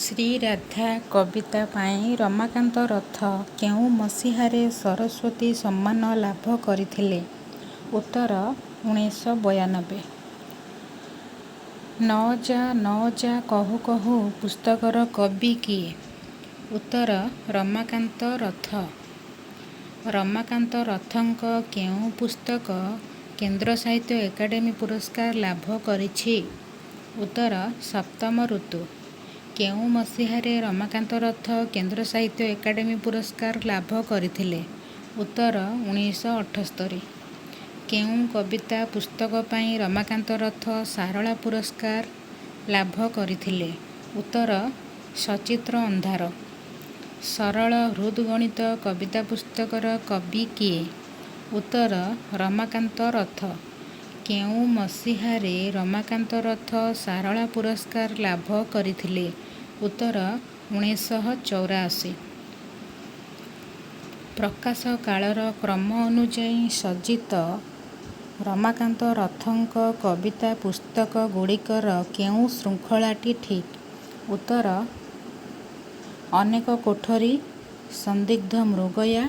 ଶ୍ରୀରାଧା କବିତା ପାଇଁ ରମାକାନ୍ତ ରଥ କେଉଁ ମସିହାରେ ସରସ୍ୱତୀ ସମ୍ମାନ ଲାଭ କରିଥିଲେ? ଉତ୍ତର 1992। ନ ଯା କହୁ କହୁ ପୁସ୍ତକର କବି କିଏ? ଉତ୍ତର ରମାକାନ୍ତ ରଥ। ରମାକାନ୍ତ ରଥଙ୍କ କେଉଁ ପୁସ୍ତକ କେନ୍ଦ୍ର ସାହିତ୍ୟ ଏକାଡେମୀ ପୁରସ୍କାର ଲାଭ କରିଛି? ଉତ୍ତର ସପ୍ତମ ଋତୁ। କେଉଁ ମସିହାରେ ରମାକାନ୍ତ ରଥ କେନ୍ଦ୍ର ସାହିତ୍ୟ ଏକାଡେମୀ ପୁରସ୍କାର ଲାଭ କରିଥିଲେ? ଉତ୍ତର 1978। କେଉଁ କବିତା ପୁସ୍ତକ ପାଇଁ ରମାକାନ୍ତ ରଥ ସାରଳା ପୁରସ୍କାର ଲାଭ କରିଥିଲେ? ଉତ୍ତର ସଚିତ୍ର ଅନ୍ଧାର। ସରଳ ହୃଦ୍‌ଗଣିତ କବିତା ପୁସ୍ତକର କବି କିଏ? ଉତ୍ତର ରମାକାନ୍ତ ରଥ। କେଉଁ ମସିହାରେ ରମାକାନ୍ତ ରଥ ସାରଳା ପୁରସ୍କାର ଲାଭ କରିଥିଲେ? ଉତ୍ତର 1984। ପ୍ରକାଶ କାଳର କ୍ରମ ଅନୁଯାୟୀ ସଜ୍ଜିତ ରମାକାନ୍ତ ରଥଙ୍କ କବିତା ପୁସ୍ତକଗୁଡ଼ିକର କେଉଁ ଶୃଙ୍ଖଳାଟି ଠିକ୍? ଉତ୍ତର ଅନେକ କୋଠରୀ, ସନ୍ଦିଗ୍ଧ ମୃଗୟା,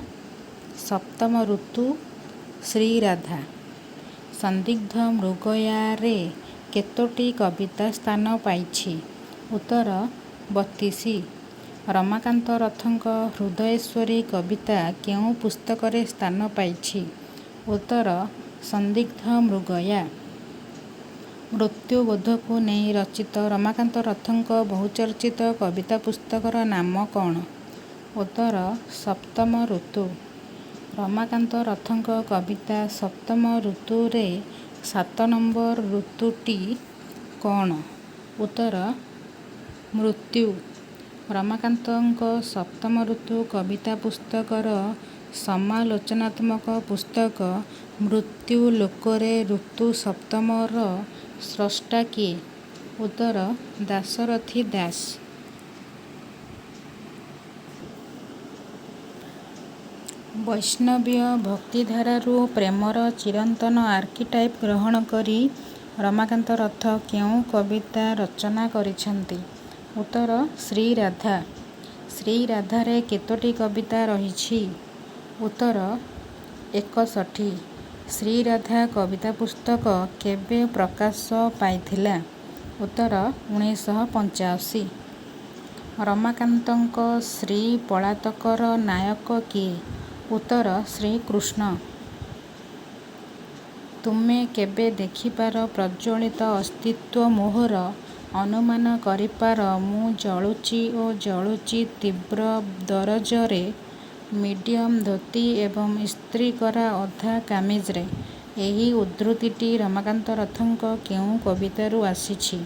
ସପ୍ତମ ଋତୁ, ଶ୍ରୀରାଧା। ସନ୍ଦିଗ୍ଧ ମୃଗୟାରେ କେତୋଟି କବିତା ସ୍ଥାନ ପାଇଛି? ଉତ୍ତର 32। ରମାକାନ୍ତ ରଥଙ୍କ ହୃଦୟେଶ୍ୱରୀ କବିତା କେଉଁ ପୁସ୍ତକରେ ସ୍ଥାନ ପାଇଛି? ଉତ୍ତର ସନ୍ଦିଗ୍ଧ ମୃଗୟା। ମୃତ୍ୟୁବୋଧକୁ ନେଇ ରଚିତ ରମାକାନ୍ତ ରଥଙ୍କ ବହୁଚର୍ଚ୍ଚିତ କବିତା ପୁସ୍ତକର ନାମ କ'ଣ? ଉତ୍ତର ସପ୍ତମ ଋତୁ। ରମାକାନ୍ତ ରଥଙ୍କ କବିତା ସପ୍ତମ ଋତୁରେ 7 ନମ୍ବର ଋତୁଟି କ'ଣ? ଉତ୍ତର ମୃତ୍ୟୁ। ରମାକାନ୍ତଙ୍କ ସପ୍ତମ ଋତୁ କବିତା ପୁସ୍ତକର ସମାଲୋଚନାତ୍ମକ ପୁସ୍ତକ ମୃତ୍ୟୁଲୋକରେ ଋତୁ ସପ୍ତମର ସ୍ରଷ୍ଟା କିଏ? ଉତ୍ତର ଦାଶରଥି ଦାସ। ବୈଷ୍ଣବୀୟ ଭକ୍ତିଧାରାରୁ ପ୍ରେମର ଚିରନ୍ତନ ଆର୍କିଟାଇପ୍ ଗ୍ରହଣ କରି ରମାକାନ୍ତ ରଥ କେଉଁ କବିତା ରଚନା କରିଛନ୍ତି? ଉତ୍ତର ଶ୍ରୀରାଧା। ଶ୍ରୀରାଧାରେ କେତୋଟି କବିତା ରହିଛି? ଉତ୍ତର 61। ଶ୍ରୀରାଧା କବିତା ପୁସ୍ତକ କେବେ ପ୍ରକାଶ ପାଇଥିଲା? ଉତ୍ତର 1985। ରମାକାନ୍ତଙ୍କ ଶ୍ରୀ ପଳାତକର ନାୟକ କିଏ? ଉତ୍ତର ଶ୍ରୀକୃଷ୍ଣ। ତୁମେ କେବେ ଦେଖିପାର ପ୍ରଜ୍ୱଳିତ ଅସ୍ତିତ୍ୱ ମୋହର, ଅନୁମାନ କରିପାର ମୁଁ ଜଳୁଛି ଓ ଜଳୁଛି ତୀବ୍ର ଦରଜରେ, ମିଡିୟମ୍ ଧୋତି ଏବଂ ଇସ୍ତ୍ରୀ କରା ଅଧା କାମିଜରେ। ଏହି ଉଦ୍ଧୃତିଟି ରମାକାନ୍ତ ରଥଙ୍କ କେଉଁ କବିତାରୁ ଆସିଛି?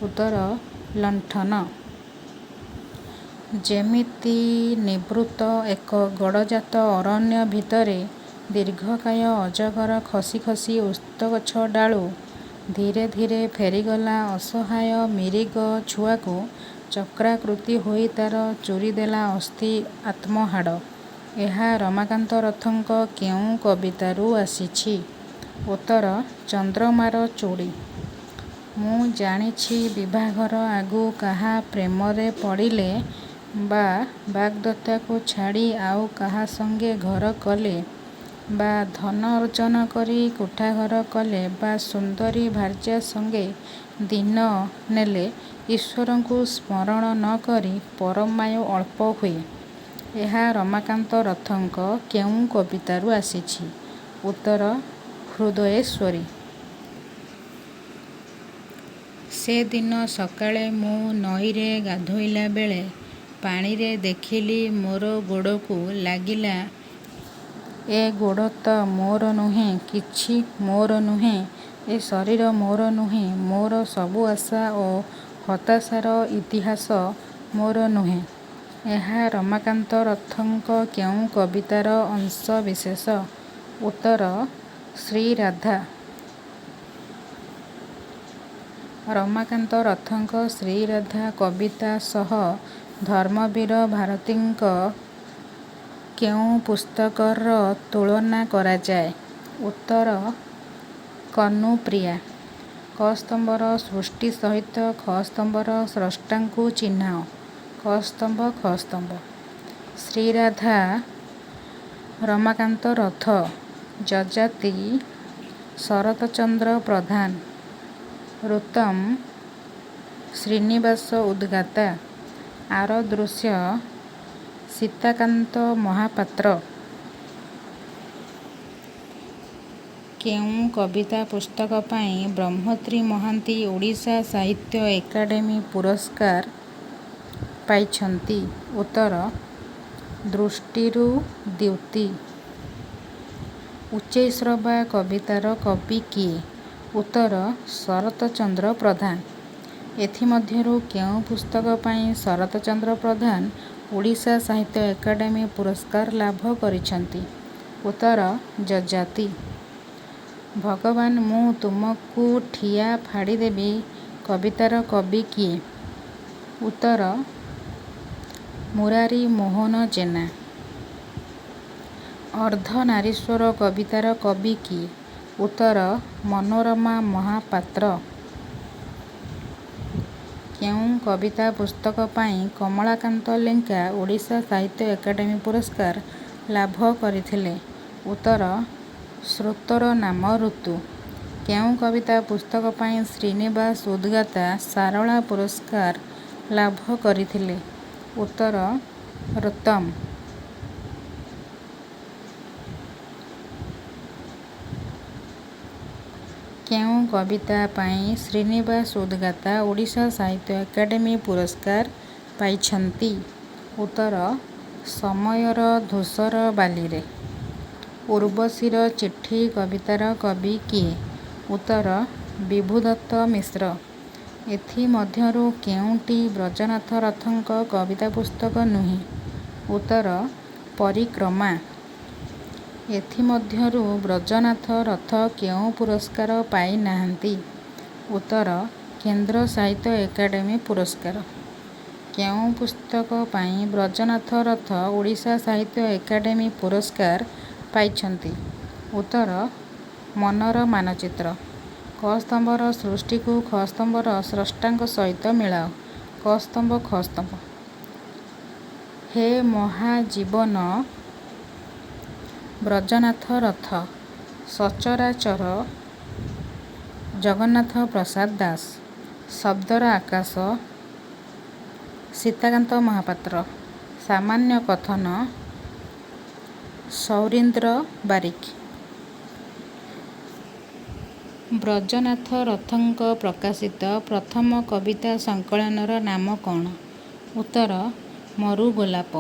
ଉତ୍ତର ଲଣ୍ଠନ। ଯେମିତି ନିବୃତ୍ତ ଏକ ଗଡ଼ଜାତ ଅରଣ୍ୟ ଭିତରେ ଦୀର୍ଘକାୟ ଅଜଗର ଖସି ଖସି ଓସ୍ତଗଛ ଡାଳୁ ଧୀରେ ଧୀରେ ଫେରିଗଲା ଅସହାୟ ମିରିଗ ଛୁଆକୁ ଚକ୍ରାକୃତି ହୋଇ ତା'ର ଚୂରିଦେଲା ଅସ୍ଥି ଆତ୍ମହାଡ଼। ଏହା ରମାକାନ୍ତ ରଥଙ୍କ କେଉଁ କବିତାରୁ ଆସିଛି? ଉତ୍ତର ଚନ୍ଦ୍ରମାର ଚୂଡ଼ି। ମୁଁ ଜାଣିଛି ବିଭାଘର ଆଗୁ କାହା ପ୍ରେମରେ ପଡ଼ିଲେ ବା ବାଗ୍ଦତ୍ତାକୁ ଛାଡ଼ି ଆଉ କାହା ସଙ୍ଗେ ଘର କଲେ ବା ଧନ ଅର୍ଜନ କରି କୋଠାଘର କଲେ ବା ସୁନ୍ଦରୀ ଭାର୍ଯ୍ୟା ସଙ୍ଗେ ଦିନ ନେଲେ ଈଶ୍ୱରଙ୍କୁ ସ୍ମରଣ ନ କରି ପରମାୟୁ ଅଳ୍ପ ହୁଏ। ଏହା ରମାକାନ୍ତ ରଥଙ୍କ କେଉଁ କବିତାରୁ ଆସିଛି? ଉତ୍ତର ହୃଦୟେଶ୍ୱରୀ। ସେଦିନ ସକାଳେ ମୁଁ ନଈରେ ଗାଧୋଇଲା ବେଳେ ପାଣିରେ ଦେଖିଲି ମୋର ଗୋଡ଼କୁ ଲାଗିଲା ଏ ଗୋଡ଼ ତ ମୋର ନୁହେଁ, କିଛି ମୋର ନୁହେଁ, ଏ ଶରୀର ମୋର ନୁହେଁ, ମୋର ସବୁ ଆଶା ଓ ହତାଶାର ଇତିହାସ ମୋର ନୁହେଁ। ଏହା ରମାକାନ୍ତ ରଥଙ୍କ କେଉଁ କବିତାର ଅଂଶବିଶେଷ? ଉତ୍ତର ଶ୍ରୀରାଧା। ରମାକାନ୍ତ ରଥଙ୍କ ଶ୍ରୀରାଧା କବିତା ସହ ଧର୍ମବୀର ଭାରତୀଙ୍କ କେଉଁ ପୁସ୍ତକର ତୁଳନା କରାଯାଏ? ଉତ୍ତର କନୁପ୍ରିୟା। କ ସ୍ତମ୍ଭର ସୃଷ୍ଟି ସହିତ ଖ ସ୍ତମ୍ଭର ସ୍ରଷ୍ଟାଙ୍କୁ ଚିହ୍ନାଅ। କ ସ୍ତମ୍ଭ ଖ ସ୍ତମ୍ଭ। ଶ୍ରୀରାଧା ରମାକାନ୍ତ ରଥ। ଯଯାତି ଶରତଚନ୍ଦ୍ର ପ୍ରଧାନ। ଋତମ୍ ଶ୍ରୀନିବାସ ଉଦ୍ଗାତା। ଆରଦୃଶ୍ୟ ସୀତାକାନ୍ତ ମହାପାତ୍ର। କେଉଁ କବିତା ପୁସ୍ତକ ପାଇଁ ବ୍ରହ୍ମଶ୍ରୀ ମହାନ୍ତି ଓଡ଼ିଶା ସାହିତ୍ୟ ଏକାଡେମୀ ପୁରସ୍କାର ପାଇଛନ୍ତି? ଉତ୍ତର ଦୃଷ୍ଟିରୁ ଦ୍ୟୁତି। ଉଚ୍ଚୈଃଶ୍ରବା କବିତାର କବି କିଏ? ଉତ୍ତର ଶରତଚନ୍ଦ୍ର ପ୍ରଧାନ। ଏଥିମଧ୍ୟରୁ କେଉଁ ପୁସ୍ତକ ପାଇଁ ଶରତଚନ୍ଦ୍ର ପ୍ରଧାନ ଓଡ଼ିଶା ସାହିତ୍ୟ ଏକାଡେମୀ ପୁରସ୍କାର ଲାଭ କରିଛନ୍ତି? ଉତ୍ତର ଯଯାତି। ଭଗବାନ ମୁଁ ତୁମକୁ ଠିଆ ଫାଡ଼ିଦେବି କବିତାର କବି କିଏ? ଉତ୍ତର ମୁରାରୀ ମୋହନ ଜେନା। ଅର୍ଦ୍ଧନାରୀଶ୍ୱର କବିତାର କବି କିଏ? ଉତ୍ତର ମନୋରମା ମହାପାତ୍ର। କେଉଁ କବିତା ପୁସ୍ତକ ପାଇଁ କମଳାକାନ୍ତ ଲେଙ୍କା ଓଡ଼ିଶା ସାହିତ୍ୟ ଏକାଡେମୀ ପୁରସ୍କାର ଲାଭ କରିଥିଲେ? ଉତ୍ତର ସ୍ରୋତର ନାମ ଋତୁ। କେଉଁ କବିତା ପୁସ୍ତକ ପାଇଁ ଶ୍ରୀନିବାସ ଉଦ୍ଗାତା ସାରଳା ପୁରସ୍କାର ଲାଭ କରିଥିଲେ? ଉତ୍ତର ଋତମ୍। କେଉଁ କବିତା ପାଇଁ ଶ୍ରୀନିବାସ ଉଦ୍ଗାତା ଓଡ଼ିଶା ସାହିତ୍ୟ ଏକାଡେମୀ ପୁରସ୍କାର ପାଇଛନ୍ତି? ଉତ୍ତର ସମୟର ଧୂସର ବାଲିରେ। ଉର୍ବଶୀର ଚିଠି କବିତାର କବି କିଏ? ଉତ୍ତର ବିଭୁଦତ୍ତ ମିଶ୍ର। ଏଥିମଧ୍ୟରୁ କେଉଁଟି ବ୍ରଜନାଥ ରଥଙ୍କ କବିତା ପୁସ୍ତକ ନୁହେଁ? ଉତ୍ତର ପରିକ୍ରମା। ଏଥିମଧ୍ୟରୁ ବ୍ରଜନାଥ ରଥ କେଉଁ ପୁରସ୍କାର ପାଇନାହାନ୍ତି? ଉତ୍ତର କେନ୍ଦ୍ର ସାହିତ୍ୟ ଏକାଡେମୀ ପୁରସ୍କାର। କେଉଁ ପୁସ୍ତକ ପାଇଁ ବ୍ରଜନାଥ ରଥ ଓଡ଼ିଶା ସାହିତ୍ୟ ଏକାଡେମୀ ପୁରସ୍କାର ପାଇଛନ୍ତି? ଉତ୍ତର ମନର ମାନଚିତ୍ର। କ ସ୍ତମ୍ଭର ସୃଷ୍ଟିକୁ ଖ ସ୍ତମ୍ଭର ସ୍ରଷ୍ଟାଙ୍କ ସହିତ ମିଳାଅ। କ ସ୍ତମ୍ଭ ଖ ସ୍ତମ୍ଭ। ହେ ମହାଜୀବନ ବ୍ରଜନାଥ ରଥ। ସଚରାଚର ଜଗନ୍ନାଥ ପ୍ରସାଦ ଦାସ। ଶବ୍ଦର ଆକାଶ ସୀତାକାନ୍ତ ମହାପାତ୍ର। ସାମାନ୍ୟ କଥନ ସୌରୀନ୍ଦ୍ର ବାରିକ। ବ୍ରଜନାଥ ରଥଙ୍କ ପ୍ରକାଶିତ ପ୍ରଥମ କବିତା ସଂକଳନର ନାମ କ'ଣ? ଉତ୍ତର ମରୁଗୋଲାପ।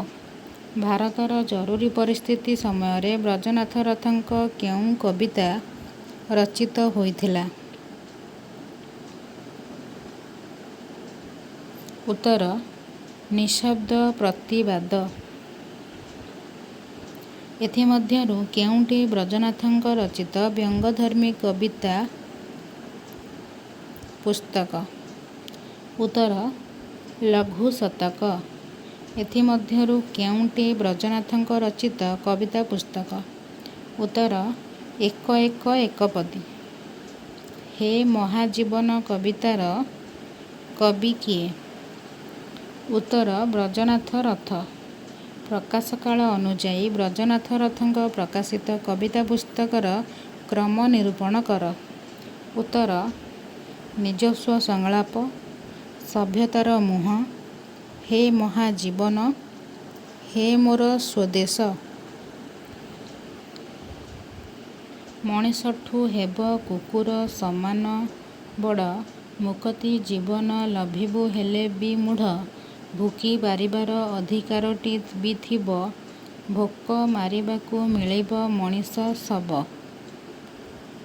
ଭାରତର ଜରୁରୀ ପରିସ୍ଥିତି ସମୟରେ ବ୍ରଜନାଥ ରଥଙ୍କ କେଉଁ କବିତା ରଚିତ ହୋଇଥିଲା? ଉତ୍ତର ନିଃଶବ୍ଦ ପ୍ରତିବାଦ। ଏଥିମଧ୍ୟରୁ କେଉଁଟି ବ୍ରଜନାଥଙ୍କ ରଚିତ ବ୍ୟଙ୍ଗଧର୍ମୀ କବିତା ପୁସ୍ତକ? ଉତ୍ତର ଲଘୁ ଶତକ। ଏଥିମଧ୍ୟରୁ କେଉଁଟି ବ୍ରଜନାଥଙ୍କ ରଚିତ କବିତା ପୁସ୍ତକ? ଉତ୍ତର ଏକ ଏକ ଏକପଦୀ। ହେ ମହାଜୀବନ କବିତାର କବି କିଏ? ଉତ୍ତର ବ୍ରଜନାଥ ରଥ। ପ୍ରକାଶକାଳ ଅନୁଯାୟୀ ବ୍ରଜନାଥ ରଥଙ୍କ ପ୍ରକାଶିତ କବିତା ପୁସ୍ତକର କ୍ରମ ନିରୂପଣ କର। ଉତ୍ତର ନିଜସ୍ୱ ସଂଳାପ, ସଭ୍ୟତାର ମୁହଁ, ହେ ମହାଜୀବନ, ହେ ମୋର ସ୍ୱଦେଶ। ମଣିଷଠୁ ହେବ କୁକୁର ସମାନ ବଡ଼, ମୁକତି ଜୀବନ ଲଭିବୁ ହେଲେ ବି ମୂଢ଼। ଭୁକି ପାରିବାର ଅଧିକାରଟି ବି ଥିବ, ଭୋକ ମାରିବାକୁ ମିଳିବ ମଣିଷ ଶବ।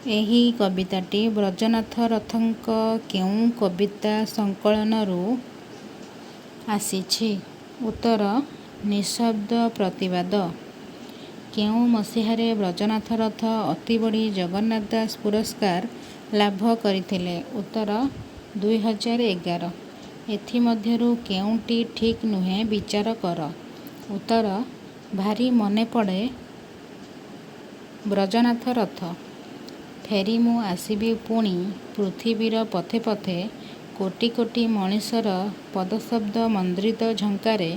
ଏହି କବିତାଟି ବ୍ରଜନାଥ ରଥଙ୍କ କେଉଁ କବିତା ସଂକଳନରୁ ଆସିଛି? ଉତ୍ତର ନିଃଶବ୍ଦ ପ୍ରତିବାଦ। କେଉଁ ମସିହାରେ ବ୍ରଜନାଥ ରଥ ଅତିବଡ଼ି ଜଗନ୍ନାଥ ଦାସ ପୁରସ୍କାର ଲାଭ କରିଥିଲେ? ଉତ୍ତର 2011। ଏଥିମଧ୍ୟରୁ କେଉଁଟି ଠିକ୍ ନୁହେଁ ବିଚାର କର। ଉତ୍ତର ଭାରି ମନେପଡ଼େ ବ୍ରଜନାଥ ରଥ। ଫେରି ମୁଁ ଆସିବି ପୁଣି ପୃଥିବୀର ପଥେ ପଥେ କୋଟି କୋଟି ମଣିଷର ପଦଶବ୍ଦ ମନ୍ଦ୍ରିତ ଝଙ୍କାରେ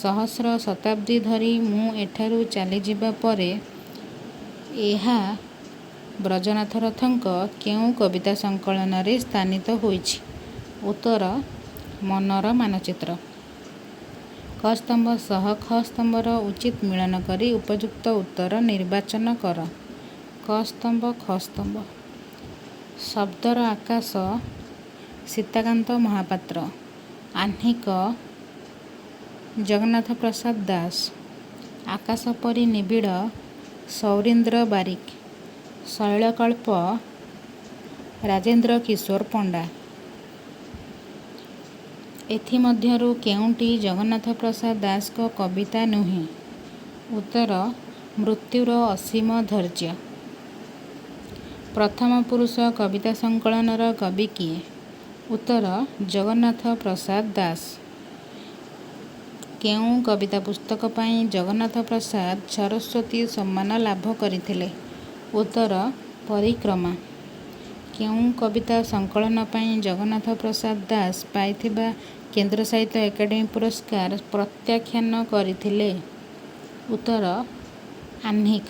ସହସ୍ର ଶତାବ୍ଦୀ ଧରି ମୁଁ ଏଠାରୁ ଚାଲିଯିବା ପରେ ଏହା ବ୍ରଜନାଥ ରଥଙ୍କ କେଉଁ କବିତା ସଂକଳନରେ ସ୍ଥାନିତ ହୋଇଛି? ଉତ୍ତର ମନର ମାନଚିତ୍ର। କ ସ୍ତମ୍ଭ ସହ ଖ ସ୍ତମ୍ଭର ଉଚିତ ମିଳନ କରି ଉପଯୁକ୍ତ ଉତ୍ତର ନିର୍ବାଚନ କର। କ ସ୍ତମ୍ଭ ଖ ସ୍ତମ୍ଭ। ଶବ୍ଦର ଆକାଶ ସୀତାକାନ୍ତ ମହାପାତ୍ର। ଆହ୍ନିକ ଜଗନ୍ନାଥ ପ୍ରସାଦ ଦାସ। ଆକାଶ ପରି ନିବିଡ଼ ସୌରୀନ୍ଦ୍ର ବାରିକ। ଶୈଳକଳ୍ପ ରାଜେନ୍ଦ୍ର କିଶୋର ପଣ୍ଡା। ଏଥିମଧ୍ୟରୁ କେଉଁଟି ଜଗନ୍ନାଥ ପ୍ରସାଦ ଦାସଙ୍କ କବିତା ନୁହେଁ? ଉତ୍ତର ମୃତ୍ୟୁର ଅସୀମ ଧୈର୍ଯ୍ୟ। ପ୍ରଥମ ପୁରୁଷ କବିତା ସଂକଳନର କବି କିଏ? ଉତ୍ତର ଜଗନ୍ନାଥ ପ୍ରସାଦ ଦାସ। କେଉଁ କବିତା ପୁସ୍ତକ ପାଇଁ ଜଗନ୍ନାଥ ପ୍ରସାଦ ସରସ୍ୱତୀ ସମ୍ମାନ ଲାଭ କରିଥିଲେ? ଉତ୍ତର ପରିକ୍ରମା। କେଉଁ କବିତା ସଂକଳନ ପାଇଁ ଜଗନ୍ନାଥ ପ୍ରସାଦ ଦାସ ପାଇଥିବା କେନ୍ଦ୍ର ସାହିତ୍ୟ ଏକାଡେମୀ ପୁରସ୍କାର ପ୍ରତ୍ୟାଖ୍ୟାନ କରିଥିଲେ? ଉତ୍ତର ଆହ୍ନିକ।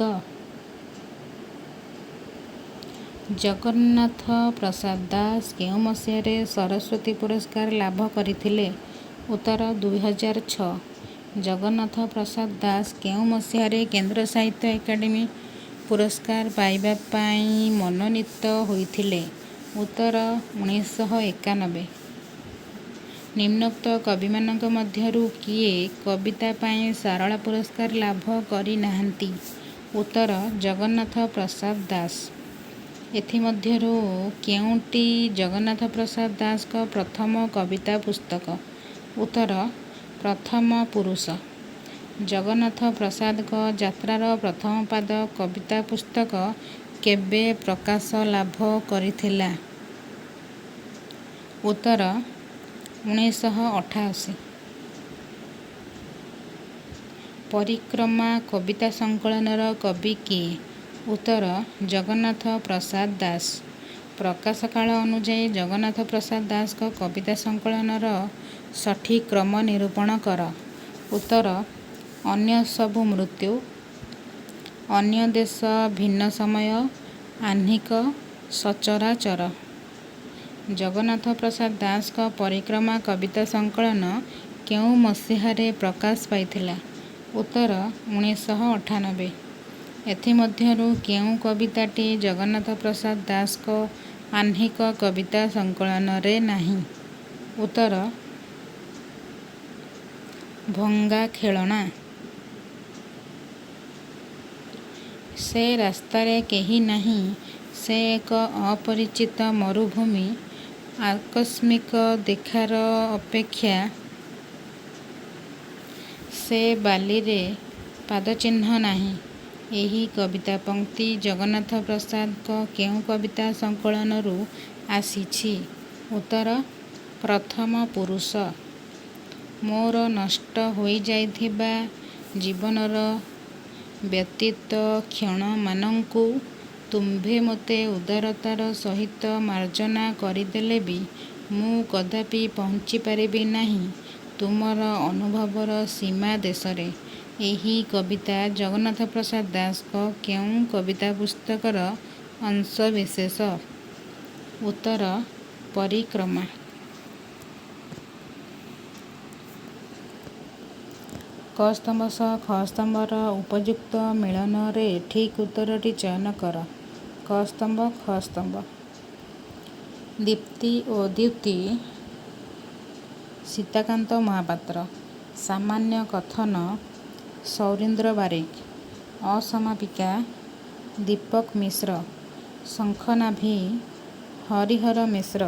ଜଗନ୍ନାଥ ପ୍ରସାଦ ଦାସ କେଉଁ ମସିହାରେ ସରସ୍ୱତୀ ପୁରସ୍କାର ଲାଭ କରିଥିଲେ? ଉତ୍ତର 2006। ଜଗନ୍ନାଥ ପ୍ରସାଦ ଦାସ କେଉଁ ମସିହାରେ କେନ୍ଦ୍ର ସାହିତ୍ୟ ଏକାଡେମୀ ପୁରସ୍କାର ପାଇବା ପାଇଁ ମନୋନୀତ ହୋଇଥିଲେ? ଉତ୍ତର 1991। ନିମ୍ନୋକ୍ତ କବିମାନଙ୍କ ମଧ୍ୟରୁ କିଏ କବିତା ପାଇଁ ସାରଳା ପୁରସ୍କାର ଲାଭ କରିନାହାନ୍ତି? ଉତ୍ତର ଜଗନ୍ନାଥ ପ୍ରସାଦ ଦାସ। ଏଥିମଧ୍ୟରୁ କେଉଁଟି ଜଗନ୍ନାଥ ପ୍ରସାଦ ଦାସଙ୍କ ପ୍ରଥମ କବିତା ପୁସ୍ତକ? ଉତ୍ତର ପ୍ରଥମ ପୁରୁଷ। ଜଗନ୍ନାଥ ପ୍ରସାଦଙ୍କ ଯାତ୍ରାର ପ୍ରଥମ ପାଦ କବିତା ପୁସ୍ତକ କେବେ ପ୍ରକାଶ ଲାଭ କରିଥିଲା? ଉତ୍ତର 1988। ପରିକ୍ରମା କବିତା ସଂକଳନର କବି କିଏ? ଉତ୍ତର ଜଗନ୍ନାଥ ପ୍ରସାଦ ଦାସ। ପ୍ରକାଶ କାଳ ଅନୁଯାୟୀ ଜଗନ୍ନାଥ ପ୍ରସାଦ ଦାସଙ୍କ କବିତା ସଂକଳନର ସଠିକ୍ କ୍ରମ ନିରୂପଣ କର। ଉତ୍ତର ଅନ୍ୟ ସବୁ ମୃତ୍ୟୁ, ଅନ୍ୟ ଦେଶ ଭିନ୍ନ ସମୟ, ଆହ୍ନିକ, ସଚରାଚର। ଜଗନ୍ନାଥ ପ୍ରସାଦ ଦାସଙ୍କ ପରିକ୍ରମା କବିତା ସଂକଳନ କେଉଁ ମସିହାରେ ପ୍ରକାଶ ପାଇଥିଲା? ଉତ୍ତର 1998। ଏଥିମଧ୍ୟରୁ କେଉଁ କବିତାଟି ଜଗନ୍ନାଥ ପ୍ରସାଦ ଦାସଙ୍କ ଆହ୍ନିକ କବିତା ସଂକଳନରେ ନାହିଁ? ଉତ୍ତର ଭଙ୍ଗା ଖେଳଣା। ସେ ରାସ୍ତାରେ କେହି ନାହିଁ, ସେ ଏକ ଅପରିଚିତ ମରୁଭୂମି, ଆକସ୍ମିକ ଦେଖାର ଅପେକ୍ଷା ସେ ବାଲିରେ ପାଦଚିହ୍ନ ନାହିଁ। ଏହି କବିତା ପଂକ୍ତି ଜଗନ୍ନାଥ ପ୍ରସାଦଙ୍କ କେଉଁ କବିତା ସଂକଳନରୁ ଆସିଛି? ଉତ୍ତର ପ୍ରଥମ ପୁରୁଷ। ମୋର ନଷ୍ଟ ହୋଇଯାଇଥିବା ଜୀବନର ବ୍ୟତୀତ କ୍ଷଣମାନଙ୍କୁ ତୁମ୍ଭେ ମୋତେ ଉଦାରତାର ସହିତ ମାର୍ଜନା କରିଦେଲେ ବି ମୁଁ କଦାପି ପହଞ୍ଚିପାରିବି ନାହିଁ ତୁମର ଅନୁଭବର ସୀମା ଦେଶରେ। ଏହି କବିତା ଜଗନ୍ନାଥ ପ୍ରସାଦ ଦାସଙ୍କ କେଉଁ କବିତା ପୁସ୍ତକର ଅଂଶବିଶେଷ? ଉତ୍ତର ପରିକ୍ରମା। କ ସ୍ତମ୍ଭ ସହ ଖ ସ୍ତମ୍ଭର ଉପଯୁକ୍ତ ମିଳନରେ ଠିକ୍ ଉତ୍ତରଟି ଚୟନ କର। କ ସ୍ତମ୍ଭ ଖ ସ୍ତମ୍ଭ। ଦୀପ୍ତି ଓ ଦ୍ୟୁତି ସୀତାକାନ୍ତ ମହାପାତ୍ର। ସାମାନ୍ୟ କଥନ ସୌରୀନ୍ଦ୍ର ବାରିକ। ଅସମାପିକା ଦୀପକ ମିଶ୍ର। ଶଙ୍ଖନାଭି ହରିହର ମିଶ୍ର।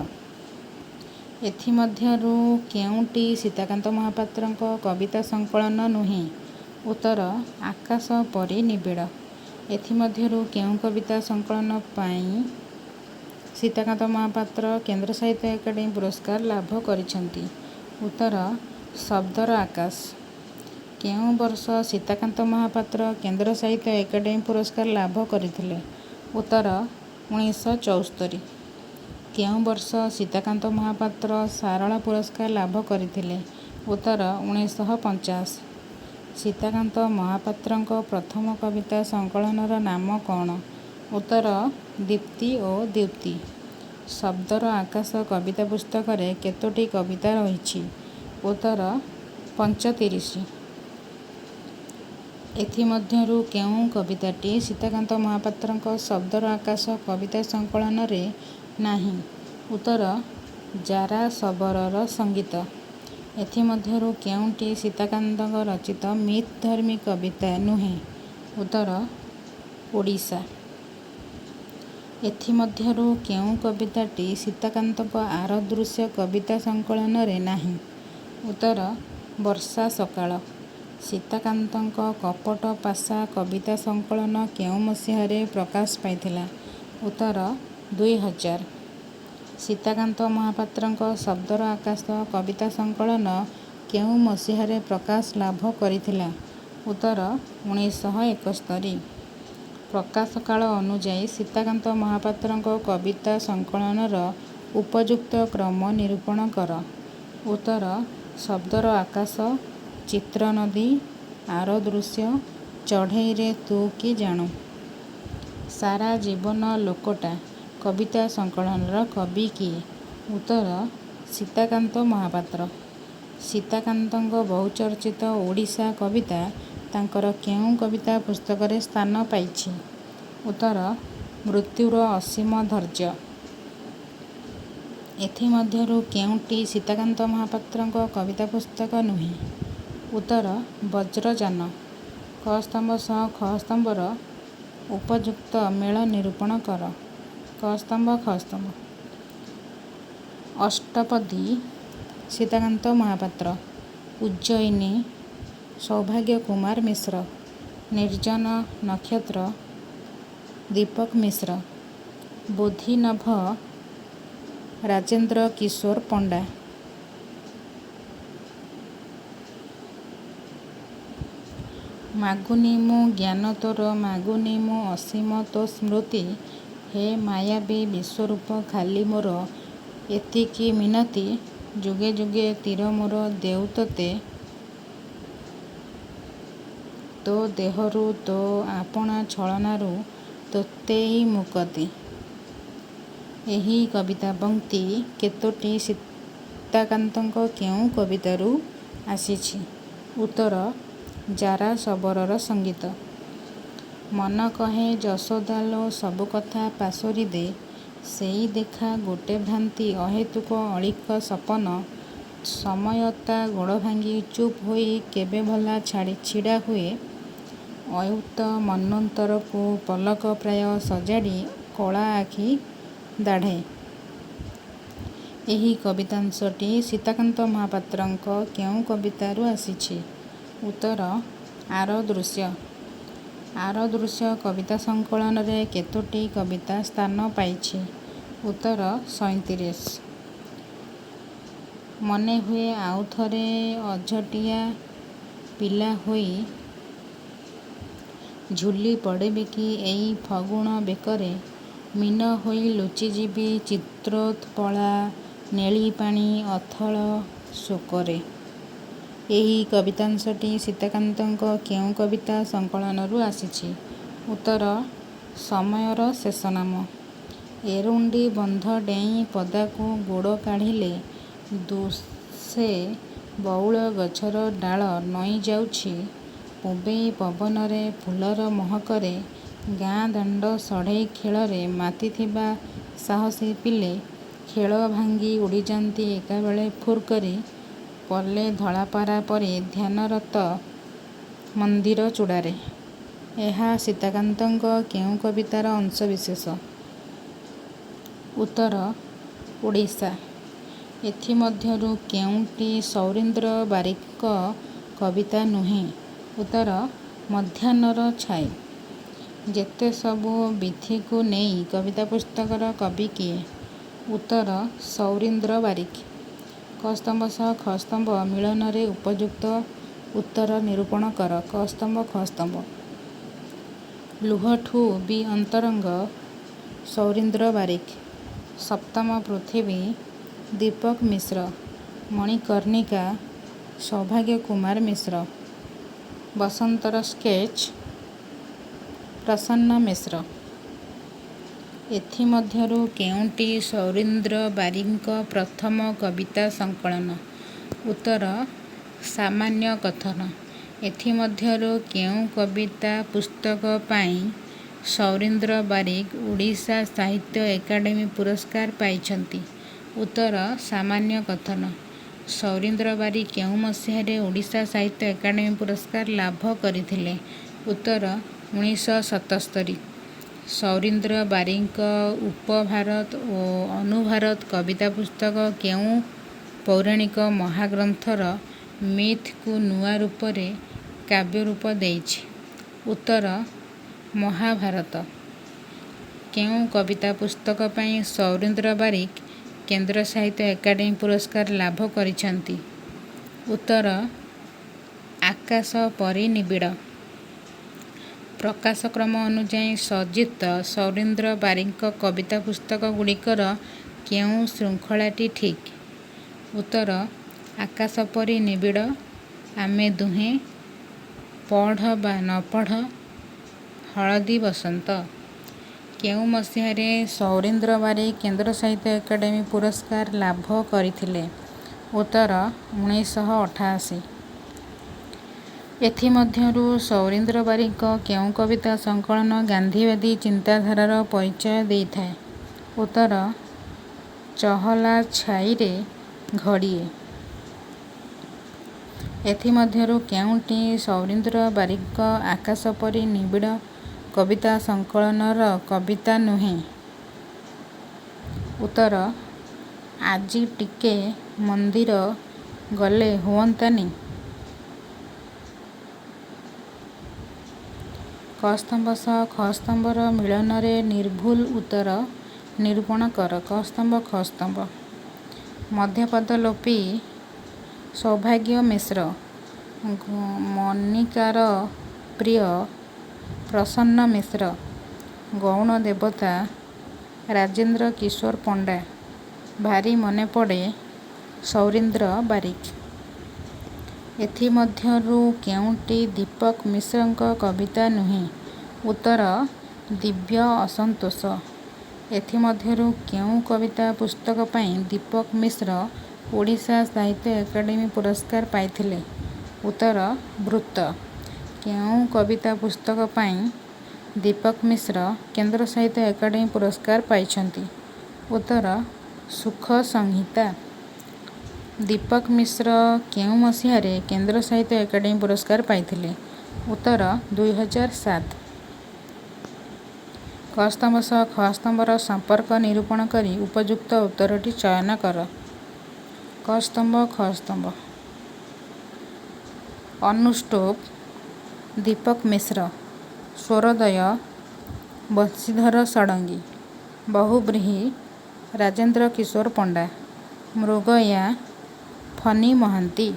ଏଥିମଧ୍ୟରୁ କେଉଁଟି ସୀତାକାନ୍ତ ମହାପାତ୍ରଙ୍କ କବିତା ସଂକଳନ ନୁହେଁ? ଉତ୍ତର ଆକାଶ ପରି ନିବିଡ଼। ଏଥିମଧ୍ୟରୁ କେଉଁ କବିତା ସଂକଳନ ପାଇଁ ସୀତାକାନ୍ତ ମହାପାତ୍ର କେନ୍ଦ୍ର ସାହିତ୍ୟ ଏକାଡେମୀ ପୁରସ୍କାର ଲାଭ କରିଛନ୍ତି? ଉତ୍ତର ଶବ୍ଦର ଆକାଶ। କେଉଁ ବର୍ଷ ସୀତାକାନ୍ତ ମହାପାତ୍ର କେନ୍ଦ୍ର ସାହିତ୍ୟ ଏକାଡେମୀ ପୁରସ୍କାର ଲାଭ କରିଥିଲେ? ଉତ୍ତର 1974। କେଉଁ ବର୍ଷ ସୀତାକାନ୍ତ ମହାପାତ୍ର ସାରଳା ପୁରସ୍କାର ଲାଭ କରିଥିଲେ? ଉତ୍ତର 1950। ସୀତାକାନ୍ତ ମହାପାତ୍ରଙ୍କ ପ୍ରଥମ କବିତା ସଂକଳନର ନାମ କ'ଣ? ଉତ୍ତର ଦୀପ୍ତି ଓ ଦ୍ୟୁତି। ଶବ୍ଦର ଆକାଶ କବିତା ପୁସ୍ତକରେ କେତୋଟି କବିତା ରହିଛି? ଉତ୍ତର 35। ଏଥିମଧ୍ୟରୁ କେଉଁ କବିତାଟି ସୀତାକାନ୍ତ ମହାପାତ୍ରଙ୍କ ଶବ୍ଦର ଆକାଶ କବିତା ସଂକଳନରେ ନାହିଁ? ଉତ୍ତର ଜାରା ଶବରର ସଙ୍ଗୀତ। ଏଥିମଧ୍ୟରୁ କେଉଁଟି ସୀତାକାନ୍ତଙ୍କ ରଚିତ ମିଥ୍-ଧର୍ମୀ କବିତା ନୁହେଁ? ଉତ୍ତର ଓଡ଼ିଶା। ଏଥିମଧ୍ୟରୁ କେଉଁ କବିତାଟି ସୀତାକାନ୍ତଙ୍କ ଆରଦୃଶ୍ୟ କବିତା ସଂକଳନରେ ନାହିଁ? ଉତ୍ତର ବର୍ଷା ସକାଳ। ସୀତାକାନ୍ତଙ୍କ କପଟ ପାଶା କବିତା ସଂକଳନ କେଉଁ ମସିହାରେ ପ୍ରକାଶ ପାଇଥିଲା? ଉତ୍ତର 2000। ସୀତାକାନ୍ତ ମହାପାତ୍ରଙ୍କ ଶବ୍ଦର ଆକାଶ କବିତା ସଂକଳନ କେଉଁ ମସିହାରେ ପ୍ରକାଶ ଲାଭ କରିଥିଲା? ଉତ୍ତର 1971। ପ୍ରକାଶ କାଳ ଅନୁଯାୟୀ ସୀତାକାନ୍ତ ମହାପାତ୍ରଙ୍କ କବିତା ସଂକଳନର ଉପଯୁକ୍ତ କ୍ରମ ନିରୂପଣ କର। ଉତ୍ତର ଶବ୍ଦର ଆକାଶ, ଚିତ୍ରନଦୀ, ଆରଦୃଶ୍ୟ, ଚଢ଼େଇରେ ତୁ କି ଜାଣୁ। ସାରା ଜୀବନ ଲୋକଟା କବିତା ସଂକଳନର କବି କିଏ? ଉତ୍ତର ସୀତାକାନ୍ତ ମହାପାତ୍ର। ସୀତାକାନ୍ତଙ୍କ ବହୁଚର୍ଚ୍ଚିତ ଓଡ଼ିଶା କବିତା ତାଙ୍କର କେଉଁ କବିତା ପୁସ୍ତକରେ ସ୍ଥାନ ପାଇଛି? ଉତ୍ତର ମୃତ୍ୟୁର ଅସୀମ ଧୈର୍ଯ୍ୟ। ଏଥିମଧ୍ୟରୁ କେଉଁଟି ସୀତାକାନ୍ତ ମହାପାତ୍ରଙ୍କ କବିତା ପୁସ୍ତକ ନୁହେଁ? ଉତ୍ତର ବଜ୍ରଯାନ। କ ସ୍ତମ୍ଭ ସହ ଖ ସ୍ତମ୍ଭର ଉପଯୁକ୍ତ ମେଳ ନିରୂପଣ କର। କ ସ୍ତମ୍ଭ ଖ ସ୍ତମ୍ଭ। ଅଷ୍ଟପଦୀ ସୀତାକାନ୍ତ ମହାପାତ୍ର। ଉଜ୍ଜୟିନୀ ସୌଭାଗ୍ୟ କୁମାର ମିଶ୍ର। ନିର୍ଜନ ନକ୍ଷତ୍ର ଦୀପକ ମିଶ୍ର। ବୋଧିନଭ ରାଜେନ୍ଦ୍ର କିଶୋର ପଣ୍ଡା। ମାଗୁନି ମୁଁ ଜ୍ଞାନ ତୋର, ମାଗୁନି ମୁଁ ଅସୀମ ତୋ ସ୍ମୃତି, ହେ ମାୟାବୀ ବିଶ୍ୱରୂପ ଖାଲି ମୋର ଏତିକି ମିନତି, ଯୁଗେ ଯୁଗେ ତୀର ମୋର ଦେଉ ତୋତେ, ତୋ ଦେହରୁ ତୋ ଆପଣା ଛଳନାରୁ ତୋତେଇ ମୁକତି। ଏହି କବିତା ପଂକ୍ତି କେତୋଟି ସୀତାକାନ୍ତଙ୍କ କେଉଁ କବିତାରୁ ଆସିଛି? ଉତ୍ତର ଜାରା ଶବରର ସଙ୍ଗୀତ। ମନ କହେ ଯଶୋଦା ଲୋ ସବୁ କଥା ପାସୋରି ଦେ, ସେଇ ଦେଖା ଗୋଟେ ଭ୍ରାନ୍ତି ଅହେତୁକ ଅଳୀକ ସପନ, ସମୟ ତା ଗୋଡ଼ ଭାଙ୍ଗି ଚୁପ୍ ହୋଇ କେବେ ଭଲା ଛିଡ଼ା ହୁଏ, ଅୟୂତ ମନ୍ୱନ୍ତରକୁ ପଲକ ପ୍ରାୟ ସଜାଡ଼ି କଳା ଆଖି ଦାଢ଼େ। ଏହି କବିତାଂଶଟି ସୀତାକାନ୍ତ ମହାପାତ୍ରଙ୍କ କେଉଁ କବିତାରୁ ଆସିଛି? ଉତ୍ତର ଆରଦୃଶ୍ୟ। ଆରଦୃଶ୍ୟ କବିତା ସଂକଳନରେ କେତୋଟି କବିତା ସ୍ଥାନ ପାଇଛି? ଉତ୍ତର 37। ମନେହୁଏ ଆଉଥରେ ଅଝଟିଆ ପିଲା ହୋଇ ଝୁଲି ପଡ଼ିବି କି ଏଇ ଫଗୁଣ ବେକରେ, ମୀନ ହୋଇ ଲୁଚିଯିବି ଚିତ୍ରୋତ୍ପଳା ନେଳି ପାଣି ଅଥଳ ଶୋକରେ। ଏହି କବିତାଂଶଟି ସୀତାକାନ୍ତଙ୍କ କେଉଁ କବିତା ସଂକଳନରୁ ଆସିଛି? ଉତ୍ତର ସମୟର ଶେଷ ନାମ। ଏରୁଣ୍ଡି ବନ୍ଧ ଡେଇଁ ପଦାକୁ ଗୋଡ଼ କାଢ଼ିଲେ, ଦୁଶେ ବଉଳ ଗଛର ଡାଳ ନଇଁ ଯାଉଛି, ପୁବେଇ ପବନରେ ଫୁଲର ମହକରେ, ଗାଁ ଦାଣ୍ଡ ସଢ଼େଇ ଖେଳରେ ମାତିଥିବା ସାହସୀ ପିଲେ, ଖେଳ ଭାଙ୍ଗି ଉଡ଼ିଯାନ୍ତି ଏକାବେଳେ ଫୁର୍ କରି, ପଲେ ଧଳାପାରା ପରି ଧ୍ୟାନରତ ମନ୍ଦିର ଚୂଡ଼ାରେ। ଏହା ସୀତାକାନ୍ତଙ୍କ କେଉଁ କବିତାର ଅଂଶବିଶେଷ? ଉତ୍ତର ଓଡ଼ିଶା। ଏଥିମଧ୍ୟରୁ କେଉଁଟି ସୌରୀନ୍ଦ୍ର ବାରିକଙ୍କ କବିତା ନୁହେଁ? ଉତ୍ତର ମଧ୍ୟାହ୍ନର ଛାଇ। ଯେତେ ସବୁ ବିଧିକୁ ନେଇ କବିତା ପୁସ୍ତକର କବି କିଏ? ଉତ୍ତର ସୌରୀନ୍ଦ୍ର ବାରିକ। କ ସ୍ତମ୍ଭ ସହ ଖ ସ୍ତମ୍ଭ ମିଳନରେ ଉପଯୁକ୍ତ ଉତ୍ତର ନିରୂପଣ କର। କ ସ୍ତମ୍ଭ ଖ ସ୍ତମ୍ଭ। ଲୁହଠୁ ବି ଅନ୍ତରଙ୍ଗ ସୌରୀନ୍ଦ୍ର ବାରିକ। ସପ୍ତମ ପୃଥିବୀ ଦୀପକ ମିଶ୍ର। ମଣିକର୍ଣ୍ଣିକା ସୌଭାଗ୍ୟ କୁମାର ମିଶ୍ର। ବସନ୍ତର ସ୍କେଚ୍ ପ୍ରସନ୍ନ ମିଶ୍ର। ଏଥିମଧ୍ୟରୁ କେଉଁଟି ସୌରୀନ୍ଦ୍ର ବାରିକଙ୍କ ପ୍ରଥମ କବିତା ସଂକଳନ? ଉତ୍ତର ସାମାନ୍ୟ କଥନ। ଏଥିମଧ୍ୟରୁ କେଉଁ କବିତା ପୁସ୍ତକ ପାଇଁ ସୌରୀନ୍ଦ୍ର ବାରିକ ଓଡ଼ିଶା ସାହିତ୍ୟ ଏକାଡେମୀ ପୁରସ୍କାର ପାଇଛନ୍ତି? ଉତ୍ତର ସାମାନ୍ୟ କଥନ। ସୌରୀନ୍ଦ୍ର ବାରିକ କେଉଁ ମସିହାରେ ଓଡ଼ିଶା ସାହିତ୍ୟ ଏକାଡେମୀ ପୁରସ୍କାର ଲାଭ କରିଥିଲେ? ଉତ୍ତର 1977। ସୌରୀନ୍ଦ୍ର ବାରିକଙ୍କ ଉପଭାରତ ଓ ଅନୁଭାରତ କବିତା ପୁସ୍ତକ କେଉଁ ପୌରାଣିକ ମହାଗ୍ରନ୍ଥର ମିଥ୍କୁ ନୂଆ ରୂପରେ କାବ୍ୟ ରୂପ ଦେଇଛି? ଉତ୍ତର ମହାଭାରତ। କେଉଁ କବିତା ପୁସ୍ତକ ପାଇଁ ସୌରୀନ୍ଦ୍ର ବାରିକ କେନ୍ଦ୍ର ସାହିତ୍ୟ ଏକାଡେମୀ ପୁରସ୍କାର ଲାଭ କରିଛନ୍ତି? ଉତ୍ତର ଆକାଶ ପରି ନିବିଡ଼। ପ୍ରକାଶକ୍ରମ ଅନୁଯାୟୀ ସଜ୍ଜିତ ସୌରୀନ୍ଦ୍ର ବାରିକଙ୍କ କବିତା ପୁସ୍ତକ ଗୁଡ଼ିକର କେଉଁ ଶୃଙ୍ଖଳାଟି ଠିକ୍? ଉତ୍ତର ଆକାଶ ପରି ନିବିଡ଼, ଆମେ ଦୁହେଁ, ପଢ଼ ବା ନ ପଢ଼, ହଳଦୀ ବସନ୍ତ। କେଉଁ ମସିହାରେ ସୌରୀନ୍ଦ୍ର ବାରିକ କେନ୍ଦ୍ର ସାହିତ୍ୟ ଏକାଡେମୀ ପୁରସ୍କାର ଲାଭ କରିଥିଲେ? ଉତ୍ତର 1988। ଏଥିମଧ୍ୟରୁ ସୌରୀନ୍ଦ୍ର ବାରିକଙ୍କ କେଉଁ କବିତା ସଂକଳନ ଗାନ୍ଧୀବାଦୀ ଚିନ୍ତାଧାରାର ପରିଚୟ ଦେଇଥାଏ? ଉତ୍ତର ଚହଲା ଛାଇରେ ଘଡ଼ିଏ। ଏଥିମଧ୍ୟରୁ କେଉଁଟି ସୌରୀନ୍ଦ୍ର ବାରିକଙ୍କ ଆକାଶ ପରି ନିବିଡ଼ କବିତା ସଂକଳନର କବିତା ନୁହେଁ? ଉତ୍ତର ଆଜି ଟିକେ ମନ୍ଦିର ଗଲେ ହୁଅନ୍ତାନି। କ ସ୍ତମ୍ଭ ସହ ଖ ସ୍ତମ୍ଭର ମିଳନରେ ନିର୍ଭୁଲ ଉତ୍ତର ନିରୂପଣ କର। କ ସ୍ତମ୍ଭ ଖ ସ୍ତମ୍ଭ। ମଧ୍ୟପଦଲୋପୀ ସୌଭାଗ୍ୟ ମିଶ୍ର। ମନିକାର ପ୍ରିୟ ପ୍ରସନ୍ନ ମିଶ୍ର। ଗୌଣ ଦେବତା ରାଜେନ୍ଦ୍ର କିଶୋର ପଣ୍ଡା। ଭାରି ମନେ ପଡ଼େ ସୌରୀନ୍ଦ୍ର ବାରିକ। ଏଥିମଧ୍ୟରୁ କେଉଁଟି ଦୀପକ ମିଶ୍ରଙ୍କ କବିତା ନୁହେଁ? ଉତ୍ତର ଦିବ୍ୟ ଅସନ୍ତୋଷ। ଏଥିମଧ୍ୟରୁ କେଉଁ କବିତା ପୁସ୍ତକ ପାଇଁ ଦୀପକ ମିଶ୍ର ଓଡ଼ିଶା ସାହିତ୍ୟ ଏକାଡେମୀ ପୁରସ୍କାର ପାଇଥିଲେ? ଉତ୍ତର ବୃତ୍ତ। କେଉଁ କବିତା ପୁସ୍ତକ ପାଇଁ ଦୀପକ ମିଶ୍ର କେନ୍ଦ୍ର ସାହିତ୍ୟ ଏକାଡେମୀ ପୁରସ୍କାର ପାଇଛନ୍ତି? ଉତ୍ତର ସୁଖ ସଂହିତା। ଦୀପକ ମିଶ୍ର କେଉଁ ମସିହାରେ କେନ୍ଦ୍ର ସାହିତ୍ୟ ଏକାଡେମୀ ପୁରସ୍କାର ପାଇଥିଲେ? ଉତ୍ତର 2007। କ ସ୍ତମ୍ଭ ସହ ଖ ସ୍ତମ୍ଭର ସମ୍ପର୍କ ନିରୂପଣ କରି ଉପଯୁକ୍ତ ଉତ୍ତରଟି ଚୟନ କର। କ ସ୍ତମ୍ଭ ଖ ସ୍ତମ୍ଭ। ଅନୁଷ୍ଟୋପ ଦୀପକ ମିଶ୍ର। ସ୍ୱରୋଦୟ ବଂଶୀଧର ଷଡ଼ଙ୍ଗୀ। ବହୁବ୍ରୀହି ରାଜେନ୍ଦ୍ର କିଶୋର ପଣ୍ଡା। ମୃଗୟା ଫନୀ ମହାନ୍ତି।